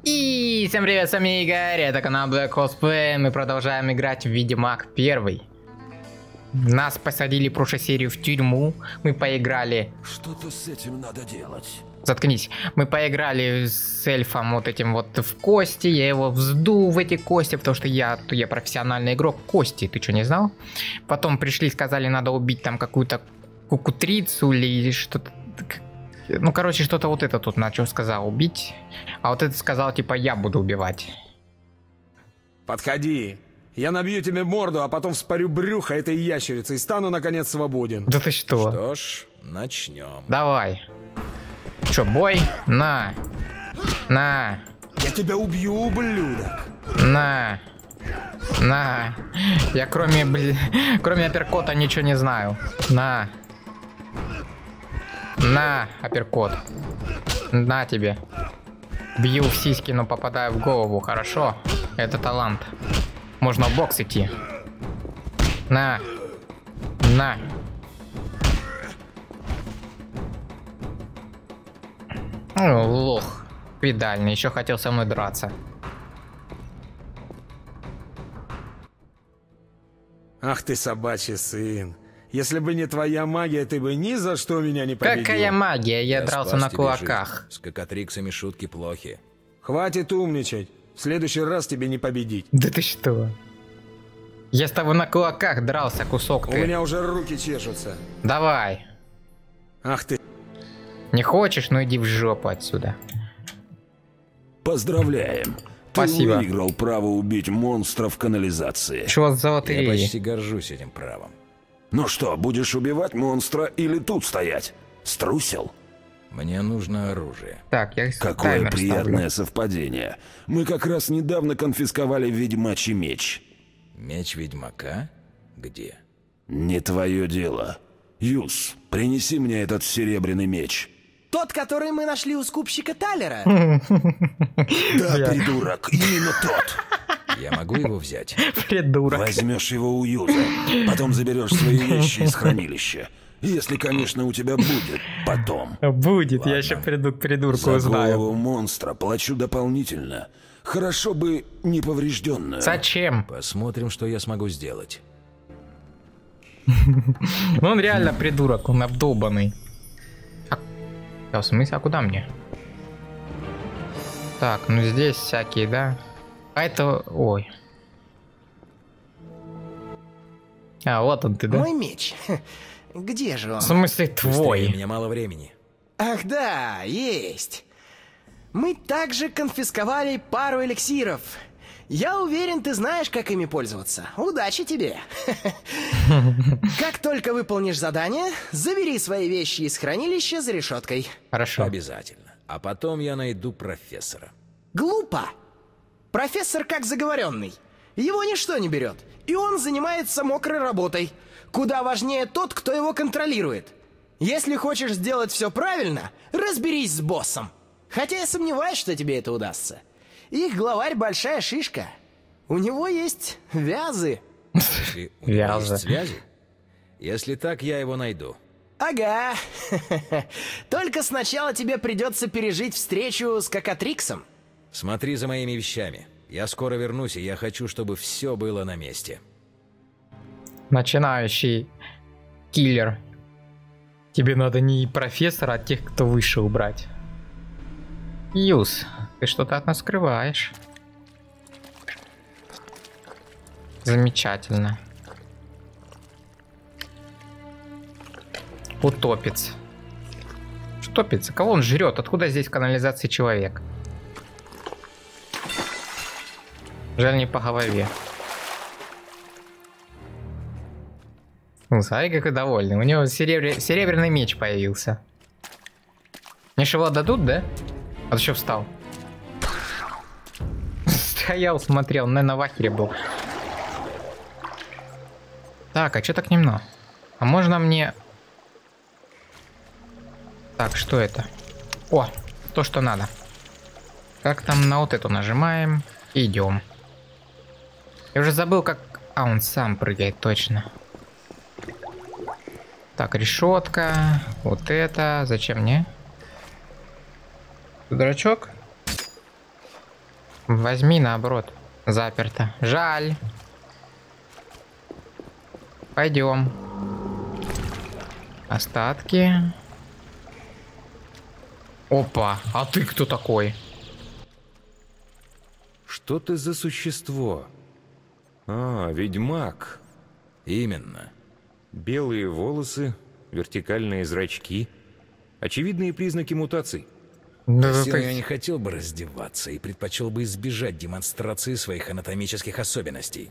И всем привет, с вами Игорь, это канал Black Ops Play. Мы продолжаем играть в Ведьмак 1. Нас посадили в прошлой серии в тюрьму. Мы поиграли... Что-то с этим надо делать. Заткнись. Мы поиграли с эльфом вот этим вот в кости. Я его вздул в эти кости, потому что я профессиональный игрок кости. Ты что, не знал? Потом пришли, сказали, надо убить там какую-то кукутрицу или что-то... Ну, короче, что-то вот это тут начал сказал убить. А вот это сказал, типа, я буду убивать. Подходи. Я набью тебе морду, а потом вспорю брюхо этой ящерицы и стану, наконец, свободен. Да ты что? Что ж, начнем. Давай. Чё, бой? На. На. Я тебя убью, ублюдок. На. На. Я кроме апперкота ничего не знаю. На. На, апперкот. На тебе. Бью в сиськи, но попадаю в голову. Хорошо. Это талант. Можно в бокс идти. На. На. О, лох. Педальный. Еще хотел со мной драться. Ах ты, собачий сын. Если бы не твоя магия, ты бы ни за что меня не победил. Какая магия? Я дрался спас на тебе кулаках. жизнь. С кокатриксами шутки плохи. Хватит умничать. В следующий раз тебе не победить. Да ты что? Я с тобой на кулаках дрался, кусок У ты. меня уже руки чешутся. Давай. Ах ты. Не хочешь, ну иди в жопу отсюда. Поздравляем. Спасибо. Ты выиграл право убить монстра в канализации. Чего за Я лотереи? почти горжусь этим правом. Ну что, будешь убивать монстра или тут стоять? Струсил? Мне нужно оружие. Так, я Какое таймер приятное совпадение. Мы как раз недавно конфисковали ведьмачий меч. Меч ведьмака? Где? Не твое дело. Юс, принеси мне этот серебряный меч. Тот, который мы нашли у скупщика Талера? Да, придурок, именно тот. Я могу его взять? ставлю. Придурок. Возьмешь его у Юза, потом заберешь свои вещи из хранилища. Если, конечно, у тебя будет потом. Будет, я еще приду к придурку За узнаю. голову монстра плачу дополнительно. Хорошо бы неповрежденную. Зачем? Посмотрим, что я смогу сделать. Ну он реально придурок, он обдолбанный. В смысле, а куда мне? Так, ну здесь всякие, да? А это... Ой. А, вот он ты, да? Мой меч. Где же он? В смысле, Быстрее, у твой? меня мало времени. Ах да, есть. Мы также конфисковали пару эликсиров. Я уверен, ты знаешь, как ими пользоваться. Удачи тебе. Как только выполнишь задание, забери свои вещи из хранилища за решеткой. Хорошо. Обязательно. А потом я найду профессора. Глупо. Профессор как заговоренный. Его ничто не берет. И он занимается мокрой работой. Куда важнее тот, кто его контролирует. Если хочешь сделать все правильно, разберись с боссом. Хотя я сомневаюсь, что тебе это удастся. Их главарь большая шишка. У него есть вязы. Если у него Вязы. есть связи? Если так, я его найду. Ага. Только сначала тебе придется пережить встречу с Кокатриксом. Смотри за моими вещами. Я скоро вернусь, и я хочу, чтобы все было на месте. Начинающий киллер. Тебе надо не профессора, а тех, кто выше, убрать. Юс, ты что-то от нас скрываешь. Замечательно. Утопец. Утопец? Кого он жрет? Откуда здесь в канализации человек? Жаль, не по голове. Смотри, какой довольный. У него серебряный меч появился. Мне же его дадут, да? А ты что встал? Стоял, смотрел, на вахере был. Так, а что так немного? А можно мне... Так, что это? О, то, что надо. Как там на вот эту нажимаем и идем. Я уже забыл, как... А, он сам прыгает, точно. Так, решетка. Вот это. Зачем мне? Ты дурачок? Возьми наоборот. Заперто. Жаль. Пойдем. Остатки. Опа, а ты кто такой? Что ты за существо? А, ведьмак. Именно. Белые волосы, вертикальные зрачки. Очевидные признаки мутаций. Да, Силой я не хотел бы раздеваться и предпочел бы избежать демонстрации своих анатомических особенностей.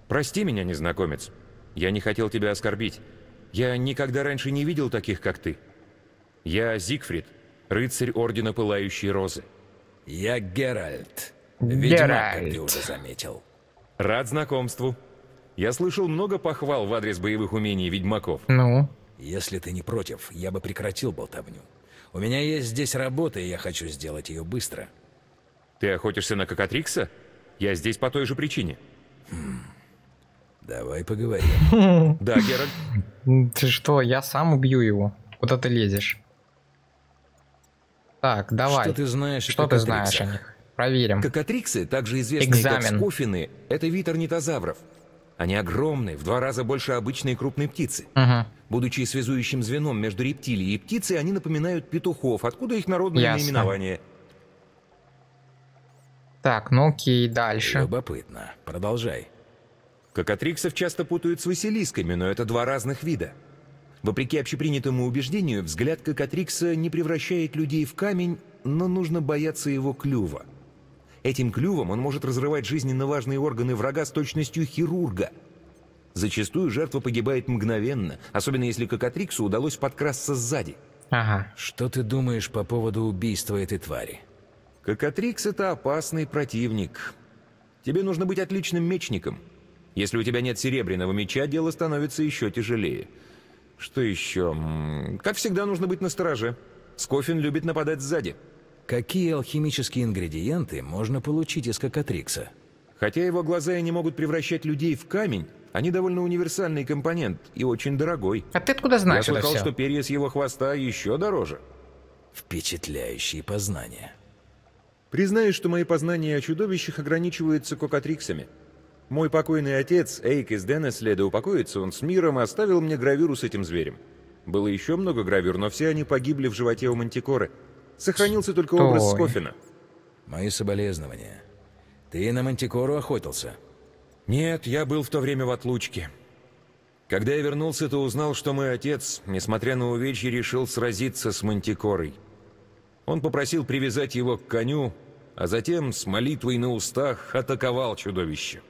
Прости меня, незнакомец. Я не хотел тебя оскорбить. Я никогда раньше не видел таких, как ты. Я Зигфрид, рыцарь Ордена Пылающей Розы. Я Геральт. Ведьмак, как ты уже заметил. Рад знакомству. Я слышал много похвал в адрес боевых умений ведьмаков. Ну? Если ты не против, я бы прекратил болтовню. У меня есть здесь работа, и я хочу сделать ее быстро. Ты охотишься на Кокатрикса? Я здесь по той же причине. Давай поговорим. Да, Геральт. Ты что, я сам убью его. Куда ты лезешь? Так, давай. Что ты знаешь о Что ты знаешь о Кокатриксах? них? Проверим. Кокатриксы, также известные как Экзамен. скофины, это вид орнитозавров. Они огромные, в 2 раза больше обычной крупной птицы. Угу. Будучи связующим звеном между рептилией и птицей, они напоминают петухов, откуда их народное Ясно. наименование. Так, ну окей, дальше. Любопытно. Продолжай. Кокатриксов часто путают с василисками, но это 2 разных вида. Вопреки общепринятому убеждению, взгляд Кокатрикса не превращает людей в камень, но нужно бояться его клюва. Этим клювом он может разрывать жизненно важные органы врага с точностью хирурга. Зачастую жертва погибает мгновенно, особенно если Кокатриксу удалось подкрасться сзади. Ага. Что ты думаешь по поводу убийства этой твари? Кокатрикс — это опасный противник. Тебе нужно быть отличным мечником. Если у тебя нет серебряного меча, дело становится еще тяжелее. Что еще? Как всегда, нужно быть настороже. Скофин любит нападать сзади. Какие алхимические ингредиенты можно получить из Кокатрикса? Хотя его глаза и не могут превращать людей в камень, они довольно универсальный компонент и очень дорогой. А ты откуда знаешь Я это слыхал, все? что перья с его хвоста еще дороже. Впечатляющие познания. Признаюсь, что мои познания о чудовищах ограничиваются Кокатриксами. Мой покойный отец, Эйк из Денесле, да упокоится он с миром, оставил мне гравюру с этим зверем. Было еще много гравюр, но все они погибли в животе у Мантикоры. Сохранился только образ Стой. Скофина. Мои соболезнования. Ты на Мантикору охотился? Нет, я был в то время в отлучке. Когда я вернулся, то узнал, что мой отец, несмотря на увечья, решил сразиться с Мантикорой. Он попросил привязать его к коню, а затем с молитвой на устах атаковал чудовище.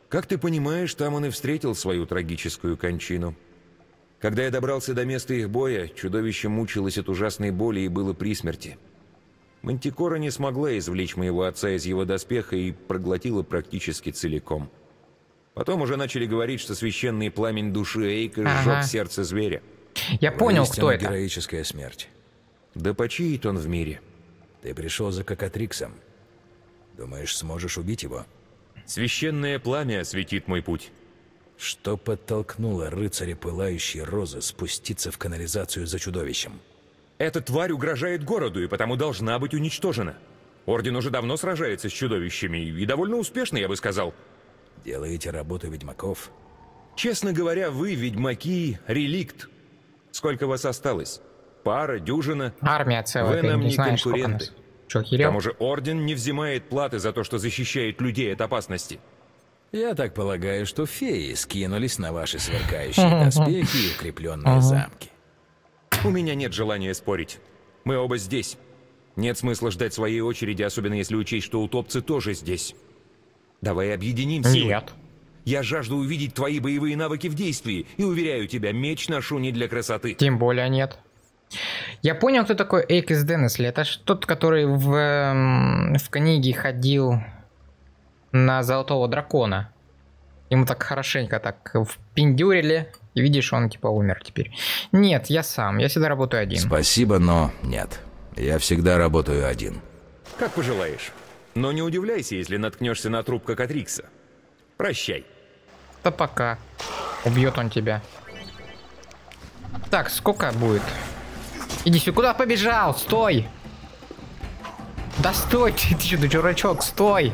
Как ты понимаешь, там он и встретил свою трагическую кончину. Когда я добрался до места их боя, чудовище мучилось от ужасной боли и было при смерти. Мантикора не смогла извлечь моего отца из его доспеха и проглотила практически целиком. Потом уже начали говорить, что священный пламень души Эйка сжег сердце зверя. Я понял, Воистину кто это. героическая смерть. Да почиет он в мире. Ты пришел за Кокатриксом. Думаешь, сможешь убить его? Священное пламя осветит мой путь. Что подтолкнуло рыцаря Пылающей Розы спуститься в канализацию за чудовищем? Эта тварь угрожает городу и потому должна быть уничтожена. Орден уже давно сражается с чудовищами и довольно успешно, я бы сказал. Делаете работу ведьмаков? Честно говоря, вы, ведьмаки, реликт. Сколько вас осталось? Пара, дюжина? Армия целая, Вы ты нам не не знаешь, сколько конкуренты. нас. Че, К херел? тому же Орден не взимает платы за то, что защищает людей от опасности. Я так полагаю, что феи скинулись на ваши сверкающие доспехи и укрепленные замки. У меня нет желания спорить. Мы оба здесь. Нет смысла ждать своей очереди, особенно если учесть, что утопцы тоже здесь. Давай объединим силы. Нет. Я жажду увидеть твои боевые навыки в действии, и уверяю тебя, меч ношу не для красоты. Тем более нет. Я понял, кто такой Эйк из Денесли. Это ж тот, который в книге ходил на Золотого Дракона. Ему так хорошенько так впендюрили. И видишь, он типа умер теперь. Нет, я сам. Я всегда работаю один. Спасибо, но нет. Я всегда работаю один. Как пожелаешь. Но не удивляйся, если наткнешься на труп Кокатрикса. Прощай. Да пока. Убьет он тебя. Так, сколько будет? Иди сюда. Куда побежал? Стой! Да стой, ты что, дурачок, стой!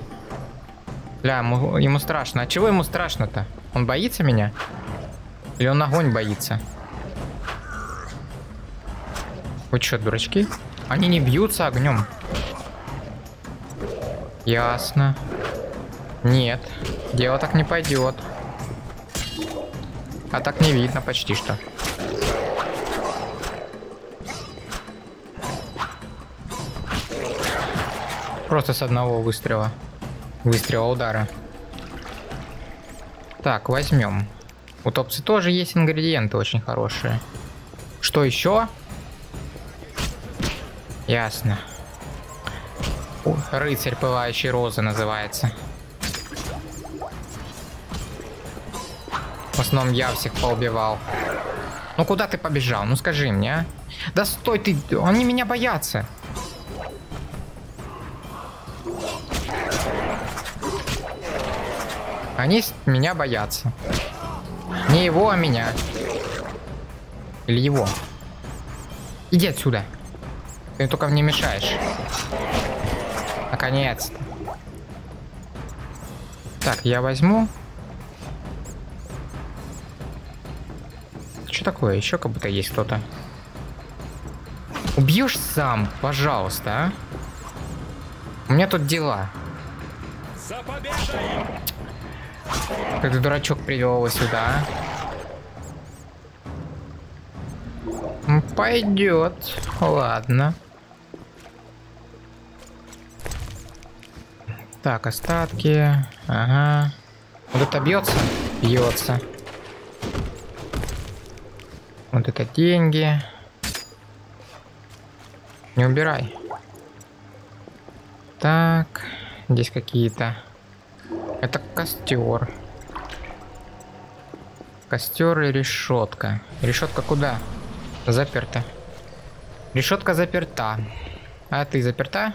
Бля, ему страшно. А чего ему страшно-то? Он боится меня? Или он огонь боится? Вы что, дурачки? Они не бьются огнем. Ясно. Нет, дело так не пойдет. А так не видно почти что. Просто с одного выстрела. Выстрела удара. Так, возьмем. У топцы тоже есть ингредиенты очень хорошие. Что еще? Ясно. Рыцарь пылающей розы называется. В основном я всех поубивал. Ну куда ты побежал? Ну скажи мне, а? Да стой ты, они меня боятся. Они меня боятся. Не его, а меня. Или его. Иди отсюда. Ты только мне мешаешь. Наконец-то. Так, я возьму. Что такое? Еще как будто есть кто-то. Убьешь сам, пожалуйста, а? У меня тут дела. Как ты, дурачок, привел его сюда, а? Пойдет. Ладно. Так, остатки. Ага. Вот это бьется? Бьется. Вот это деньги. Не убирай. Так. Здесь какие-то. Это костер. Костер и решетка. Решетка куда? Заперта. Решетка заперта. А ты заперта?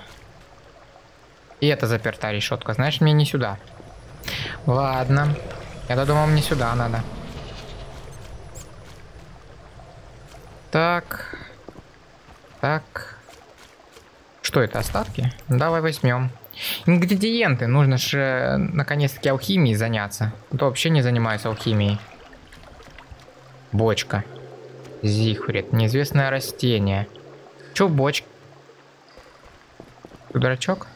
И это заперта решетка. Значит, мне не сюда. Ладно. Я думал, мне сюда надо. Так. Так. Что это, остатки? Давай возьмем. Ингредиенты. Нужно же наконец-таки алхимией заняться. А то вообще не занимаюсь алхимией. Бочка. Зихрит. Неизвестное растение. Чё в бочке? Ты дурачок?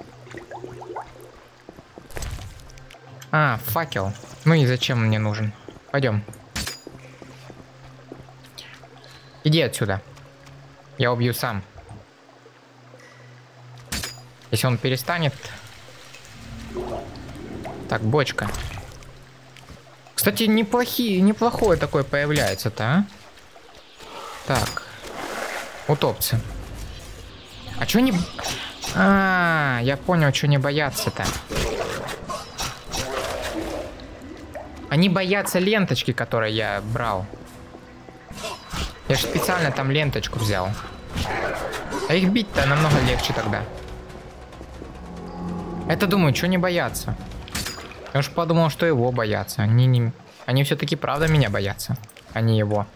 А, факел. Ну и зачем он мне нужен? Пойдем. Иди отсюда. Я убью сам. Если он перестанет. Так, бочка. Кстати, неплохое такое появляется-то, а? Так. Утопцы. А чё не... А, я понял, что не боятся-то. Они боятся ленточки, которую я брал. Я же специально там ленточку взял. А их бить-то намного легче тогда. Это, думаю, что не боятся. Я уж подумал, что его боятся. Они все-таки правда меня боятся, а не его.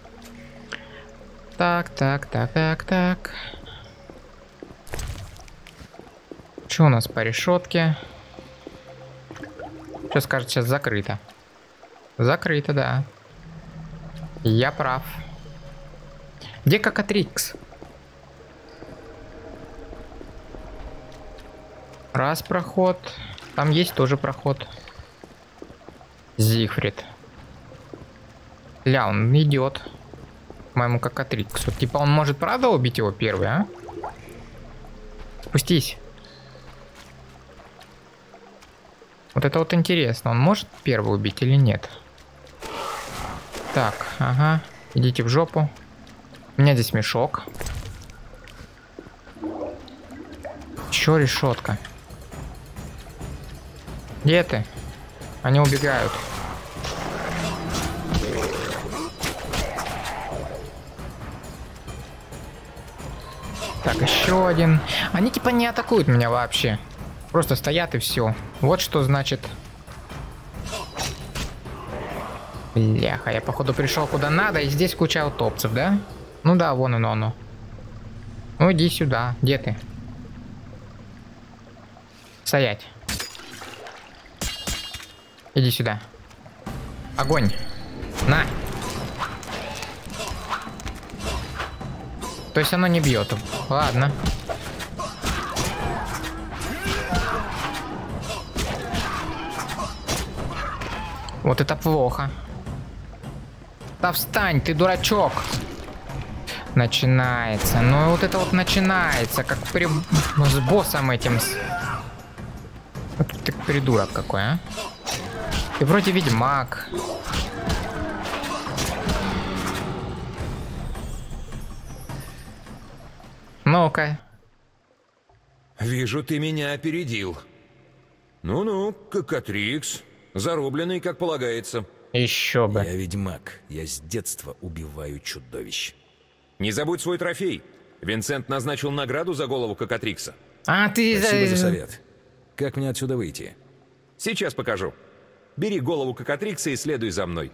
Так. Что у нас по решетке? Что скажет, сейчас закрыто. Закрыто, да. Я прав. Где Кокатрикс? Раз проход. Там есть тоже проход. Зигфрид. Ля, он идет. Моему Кокатриксу. Типа он может правда убить его первый, а? Спустись. Вот это вот интересно. Он может первый убить или нет? Так, ага. Идите в жопу. У меня здесь мешок. Чё решетка? Где ты? Они убегают. Так, еще один. Они типа не атакуют меня вообще. Просто стоят и все. Вот что значит. Бляха, я походу пришел куда надо, и здесь куча утопцев, да? Ну да, вон оно. Ну иди сюда. Где ты? Стоять. Иди сюда. Огонь. На. То есть оно не бьет. Ладно. Вот это плохо. Да встань, ты дурачок. Начинается. Ну вот это вот начинается, как с боссом этим. Вот ты придурок какой, а? Ты вроде ведьмак. Ну-ка. Вижу, ты меня опередил. Ну-ну, Кокатрикс. Зарубленный, как полагается. Еще бы. Я ведьмак. Я с детства убиваю чудовищ. Не забудь свой трофей. Винсент назначил награду за голову Кокатрикса. А ты... Спасибо за совет. Как мне отсюда выйти? Сейчас покажу. Бери голову Кокатрикса и следуй за мной.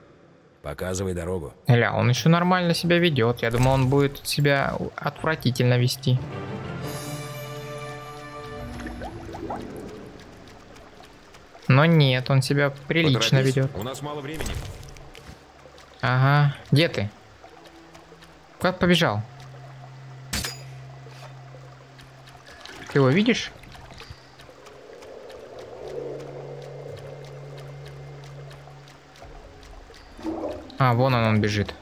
Показывай дорогу. Ля, он еще нормально себя ведет. Я думал, он будет себя отвратительно вести. Но нет, он себя прилично Поторопись, ведет. у нас мало времени. Ага. Где ты? Как побежал? Ты его видишь? А, вон он бежит.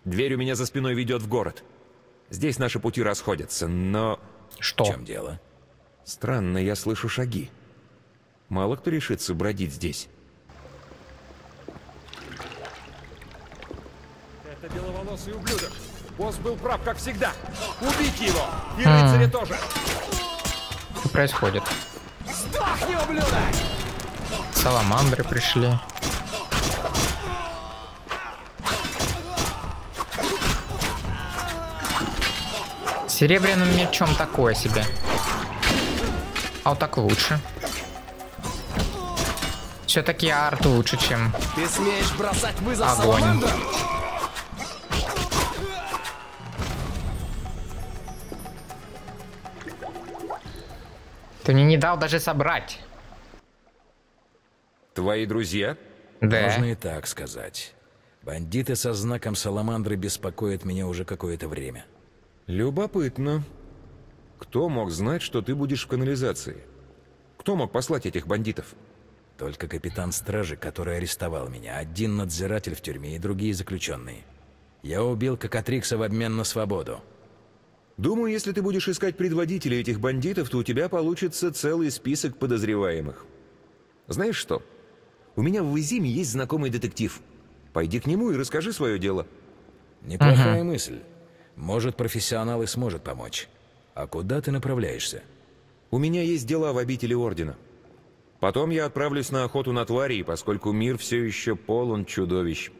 Дверь у меня за спиной ведет в город. Здесь наши пути расходятся, но... Что? В чем дело? Странно, я слышу шаги. Мало кто решится бродить здесь. Это беловолосый ублюдок. Босс был прав, как всегда. Убить его! И рыцаря тоже! Что происходит? Сдохни, ублюдок! Саламандры пришли. Серебряным мечом такое себе. А вот так лучше. Все-таки арт лучше, чем Ты смеешь бросать вызов огонь. саламандрам? Ты мне не дал даже собрать. Твои друзья? Да. Можно и так сказать. Бандиты со знаком саламандры беспокоят меня уже какое-то время. Любопытно. Кто мог знать, что ты будешь в канализации? Кто мог послать этих бандитов? Только капитан стражи, который арестовал меня, один надзиратель в тюрьме и другие заключенные. Я убил Кокатрикса в обмен на свободу. Думаю, если ты будешь искать предводителей этих бандитов, то у тебя получится целый список подозреваемых. Знаешь что? У меня в Изиме есть знакомый детектив. Пойди к нему и расскажи свое дело. Неплохая мысль. Может, профессионал и сможет помочь. А куда ты направляешься? У меня есть дела в обители Ордена. Потом я отправлюсь на охоту на тварей, поскольку мир все еще полон чудовищ.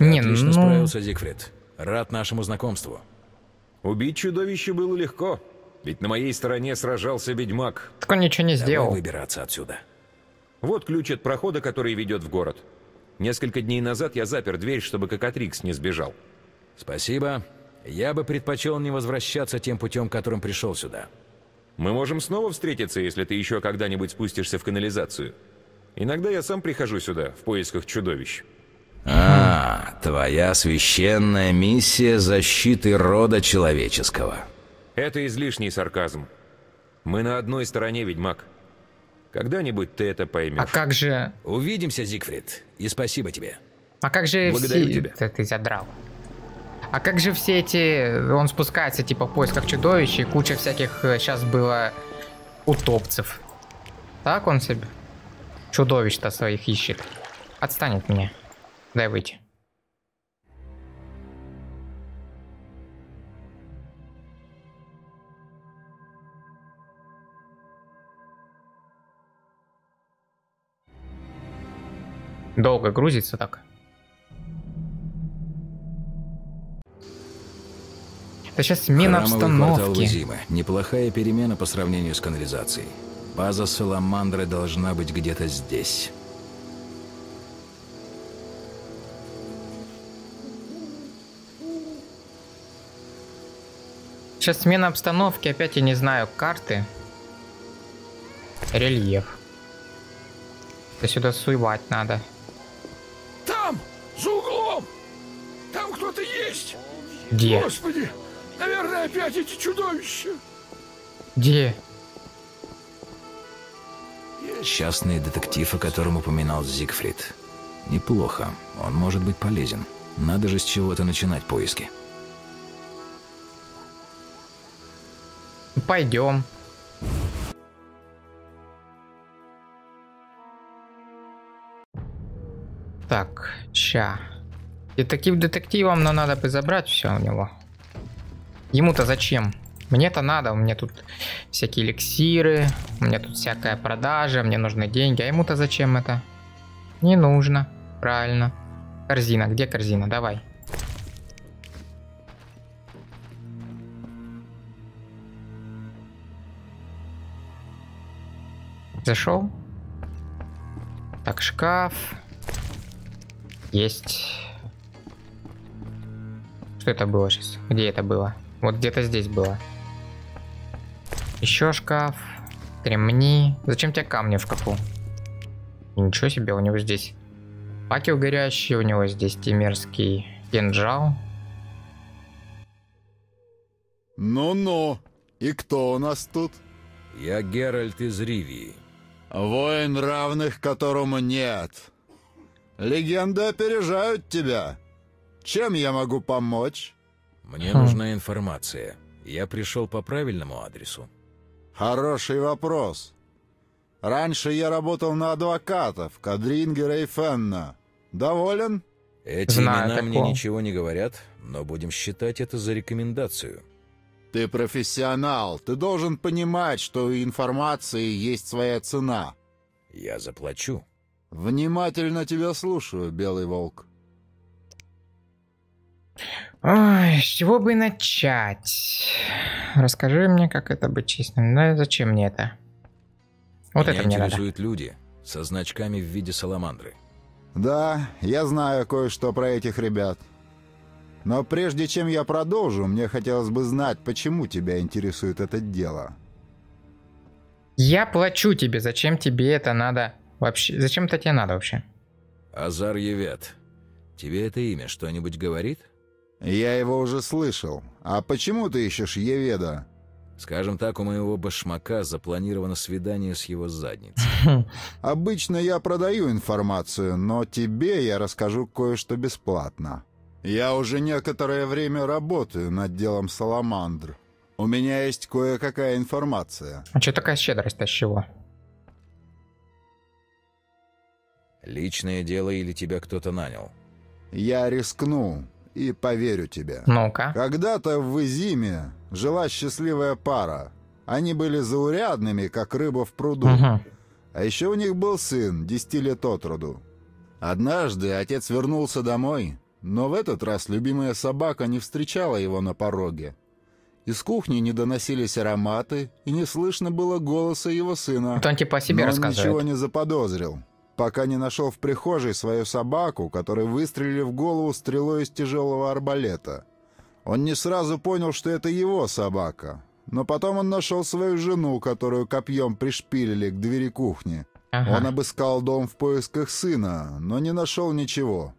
Не, Отлично ну... справился, Зигфрид. Рад нашему знакомству. Убить чудовище было легко, ведь на моей стороне сражался ведьмак. Так он ничего не Давай сделал. выбираться отсюда. Вот ключ от прохода, который ведет в город. Несколько дней назад я запер дверь, чтобы Кокатрикс не сбежал. Спасибо. Я бы предпочел не возвращаться тем путем, которым пришел сюда. Мы можем снова встретиться, если ты еще когда-нибудь спустишься в канализацию. Иногда я сам прихожу сюда, в поисках чудовищ. Твоя священная миссия защиты рода человеческого. Это излишний сарказм. Мы на одной стороне, ведьмак. Когда-нибудь ты это поймешь. А как же... Увидимся, Зигфрид, и спасибо тебе. А как же Благодарю все... тебя. Ты задрал. А как же все эти... Он спускается типа в поисках чудовищ, и куча всяких сейчас было утопцев. Так он себе чудовищ-то своих ищет. Отстань от меня. Дай выйти. Долго грузится так. Это сейчас смена Храмовый квартал обстановки. Изимы. Неплохая перемена по сравнению с канализацией. База Саламандры должна быть где-то здесь. сейчас смена обстановки, опять я не знаю, карты. Рельеф. Это сюда суевать надо. Там, за углом! Там кто-то есть! Где? Господи! Наверное, опять эти чудовища! Где? Частный детектив, о котором упоминал Зигфрид. Неплохо. Он может быть полезен. Надо же с чего-то начинать поиски. Пойдем. Так, ща. Детектив детективом, но надо бы забрать все у него. Ему-то зачем? Мне-то надо, у меня тут всякие эликсиры, у меня тут всякая продажа, мне нужны деньги. А ему-то зачем это? Не нужно. Правильно. Корзина, где корзина? Давай. Зашел. Так, шкаф. Есть. Что это было сейчас? Где это было? Вот где-то здесь было. Еще шкаф. Кремни. Зачем тебе камни в шкафу? И ничего себе, у него здесь факел горящий, у него здесь темерский кинжал. Ну-ну, и кто у нас тут? Я Геральт из Ривии. Воин, равных которому нет. Легенды опережают тебя. Чем я могу помочь? Мне нужна информация. Я пришел по правильному адресу. Хороший вопрос. Раньше я работал на адвокатов, Кадрингера и Фенна. Доволен? Эти Знаю имена мне такого. ничего не говорят, но будем считать это за рекомендацию. Ты профессионал. Ты должен понимать, что у информации есть своя цена. Я заплачу. Внимательно тебя слушаю, Белый Волк. Ой, с чего бы начать? Расскажи мне, как это быть честным. Да зачем мне это? Вот Меня это мне надо. интересуют люди со значками в виде саламандры. Да, я знаю кое-что про этих ребят. Но прежде чем я продолжу, мне хотелось бы знать, почему тебя интересует это дело. Я плачу тебе, зачем тебе это надо вообще? Зачем это тебе надо вообще? Азар Евет. Тебе это имя что-нибудь говорит? Я его уже слышал. А почему ты ищешь Еведа? Скажем так, у моего башмака запланировано свидание с его задницей. Обычно я продаю информацию, но тебе я расскажу кое-что бесплатно. Я уже некоторое время работаю над делом Саламандр. У меня есть кое-какая информация. А что такая щедрость-то с чего? Личное дело или тебя кто-то нанял? Я рискну и поверю тебе. Ну-ка. Когда-то в Изиме жила счастливая пара. Они были заурядными, как рыба в пруду. Угу. А еще у них был сын, 10 лет от роду. Однажды отец вернулся домой, но в этот раз любимая собака не встречала его на пороге. Из кухни не доносились ароматы, и не слышно было голоса его сына. Это он типа о себе Но он рассказывает. ничего не заподозрил, пока не нашел в прихожей свою собаку, которой выстрелили в голову стрелой из тяжелого арбалета. Он не сразу понял, что это его собака, но потом он нашел свою жену, которую копьем пришпилили к двери кухни. Ага. Он обыскал дом в поисках сына, но не нашел ничего.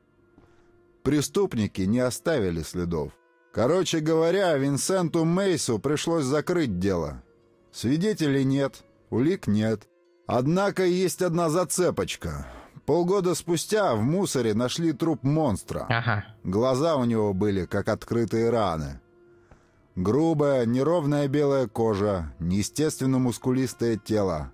Преступники не оставили следов. Короче говоря, Винсенту Мейсу пришлось закрыть дело. Свидетелей нет, улик нет. Однако есть одна зацепочка. Полгода спустя в мусоре нашли труп монстра. Ага. Глаза у него были как открытые раны. Грубая, неровная белая кожа, неестественно мускулистое тело.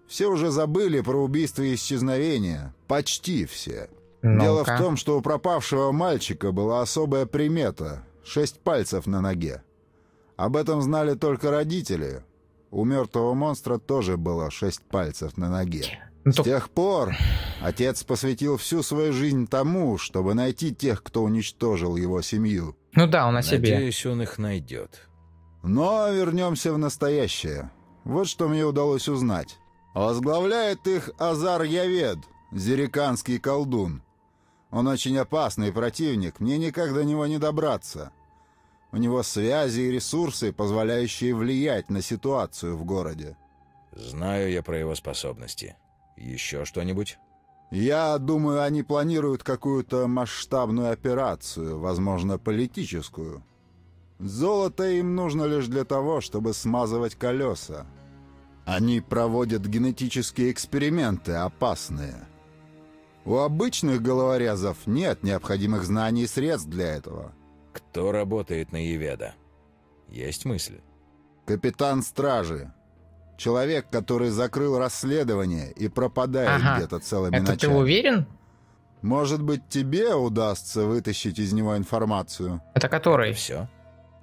Все уже забыли про убийство и исчезновение. Почти все. Дело в том, что у пропавшего мальчика была особая примета — 6 пальцев на ноге. Об этом знали только родители. У мертвого монстра тоже было 6 пальцев на ноге. С тех пор отец посвятил всю свою жизнь тому, чтобы найти тех, кто уничтожил его семью. Ну да, он о себе. Надеюсь, он их найдет. Но вернемся в настоящее. Вот что мне удалось узнать. Возглавляет их Азар Явед, зериканский колдун. Он очень опасный противник, мне никак до него не добраться. У него связи и ресурсы, позволяющие влиять на ситуацию в городе. Знаю я про его способности. Еще что-нибудь? Я думаю, они планируют какую-то масштабную операцию, возможно, политическую. Золото им нужно лишь для того, чтобы смазывать колеса. Они проводят генетические эксперименты, опасные. У обычных головорезов нет необходимых знаний и средств для этого. Кто работает на Еведа? Есть мысли? Капитан стражи. Человек, который закрыл расследование и пропадает где-то целыми Это ночами. ты уверен? Может быть, тебе удастся вытащить из него информацию? Это который? Все?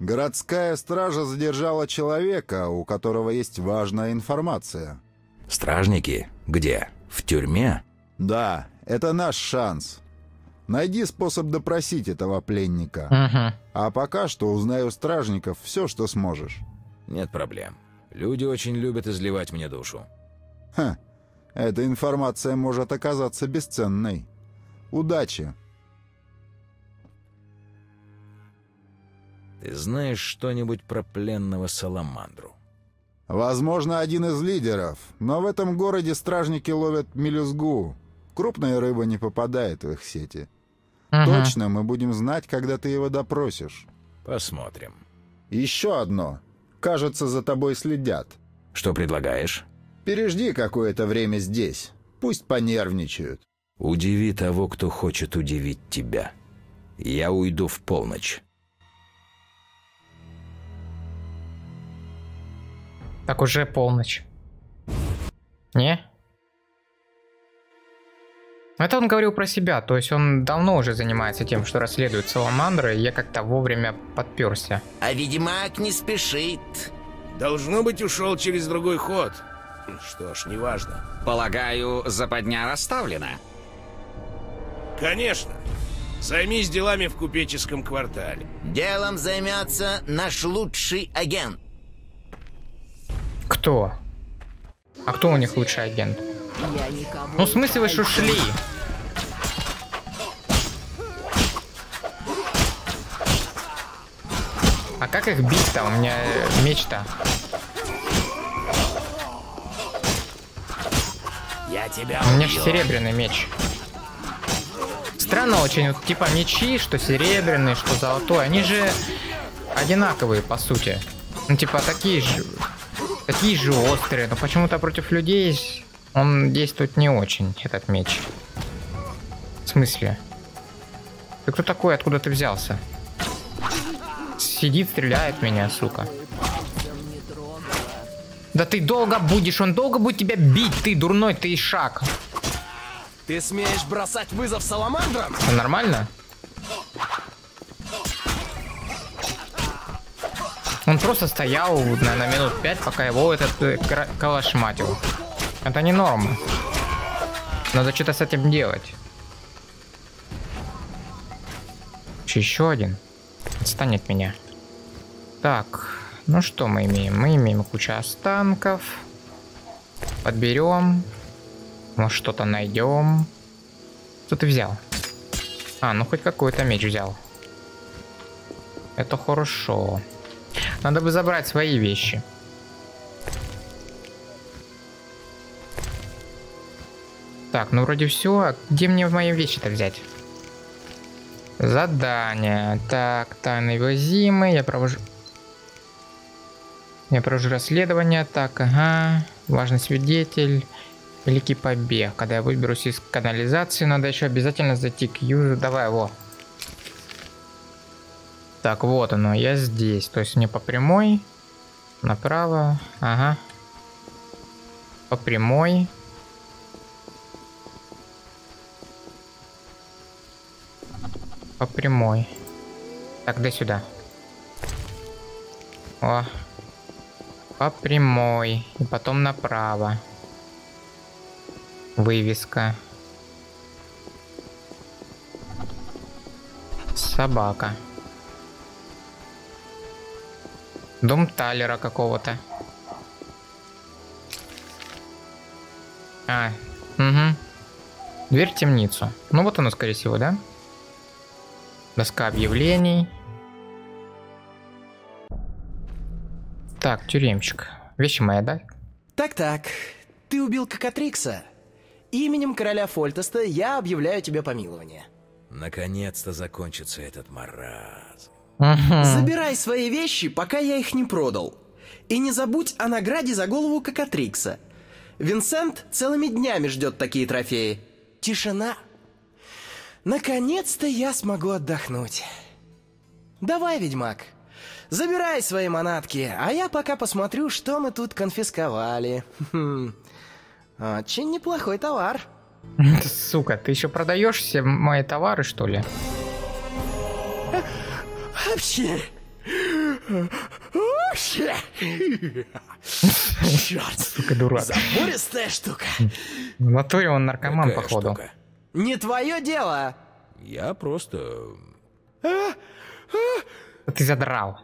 Городская стража задержала человека, у которого есть важная информация. Стражники? Где? В тюрьме? Да, это наш шанс. Найди способ допросить этого пленника. А пока что узнай у стражников все, что сможешь. Нет проблем. Люди очень любят изливать мне душу. Ха, эта информация может оказаться бесценной. Удачи. Ты знаешь что-нибудь про пленного Саламандру? Возможно, один из лидеров, но в этом городе стражники ловят мелюзгу. Крупная рыба не попадает в их сети. Точно мы будем знать, когда ты его допросишь. Посмотрим. Еще одно. Кажется, за тобой следят. Что предлагаешь? Пережди какое-то время здесь. Пусть понервничают. Удиви того, кто хочет удивить тебя. Я уйду в полночь. Так уже полночь. Не? Это он говорил про себя, то есть он давно уже занимается тем, что расследует Саламандры, и я как-то вовремя подперся. А ведьмак не спешит. Должно быть, ушел через другой ход. Что ж, неважно. Полагаю, западня расставлена. Конечно. Займись делами в купеческом квартале. Делом займется наш лучший агент. Кто? А кто у них лучший агент? Ну, в смысле вы что шли? А как их бить-то? У меня меч-то. Я тебя У меня же серебряный меч. Странно очень, вот, типа мечи, что серебряный, что золотой, они же одинаковые по сути. Ну типа такие же острые, но почему-то против людей он действует не очень, этот меч. В смысле? Ты кто такой, откуда ты взялся? Сидит, стреляет в меня, сука. Да ты долго будешь, он долго будет тебя бить, ты дурной, ты ишак. Ты смеешь бросать вызов Саламандрам? Это нормально? Он просто стоял, наверное, минут 5, пока его этот калашматил. Это не норма. Надо что-то с этим делать. Еще один. Отстань от меня. Так, ну что мы имеем? Мы имеем кучу останков. Подберем. Может, что-то найдем. Что ты взял? А, ну хоть какой-то меч взял. Это хорошо. Надо бы забрать свои вещи. Так, ну вроде все. А где мне мои вещи-то взять? Задание. Так, тайный возимый. Я провожу расследование. Так, ага. Важный свидетель. Великий побег. Когда я выберусь из канализации, надо еще обязательно зайти к южу. Давай, во. Так, вот оно, я здесь. То есть мне по прямой. Направо. Ага. По прямой. По прямой. Так, дай сюда. О. По прямой. И потом направо. Вывеска. Собака. Дом Талера какого-то. А, угу. Дверь в темницу. Ну вот оно, скорее всего, да? Доска объявлений. Так, тюремчик. Вещи мои, да? Так-так, ты убил Кокатрикса. Именем короля Фольтеста я объявляю тебе помилование. Наконец-то закончится этот маразм. Забирай свои вещи, пока я их не продал. И не забудь о награде за голову Кокатрикса. Винсент целыми днями ждет такие трофеи. Тишина. Наконец-то я смогу отдохнуть. Давай, ведьмак, забирай свои манатки, а я пока посмотрю, что мы тут конфисковали. Очень неплохой товар. Сука, ты еще продаешь все мои товары, что ли? Вообще. Черт, Сука, дурак. забористая штука. В натуре он наркоман, Какая походу. штука? Не твое дело. Я просто... Ты задрал.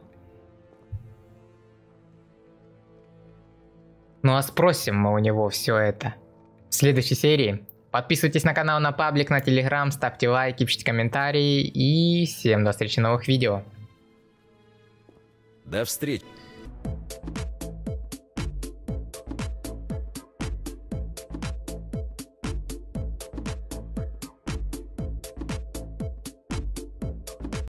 Ну а спросим мы у него все это в следующей серии. Подписывайтесь на канал, на паблик, на телеграм, ставьте лайки, пишите комментарии и всем до встречи в новых видео. До встречи.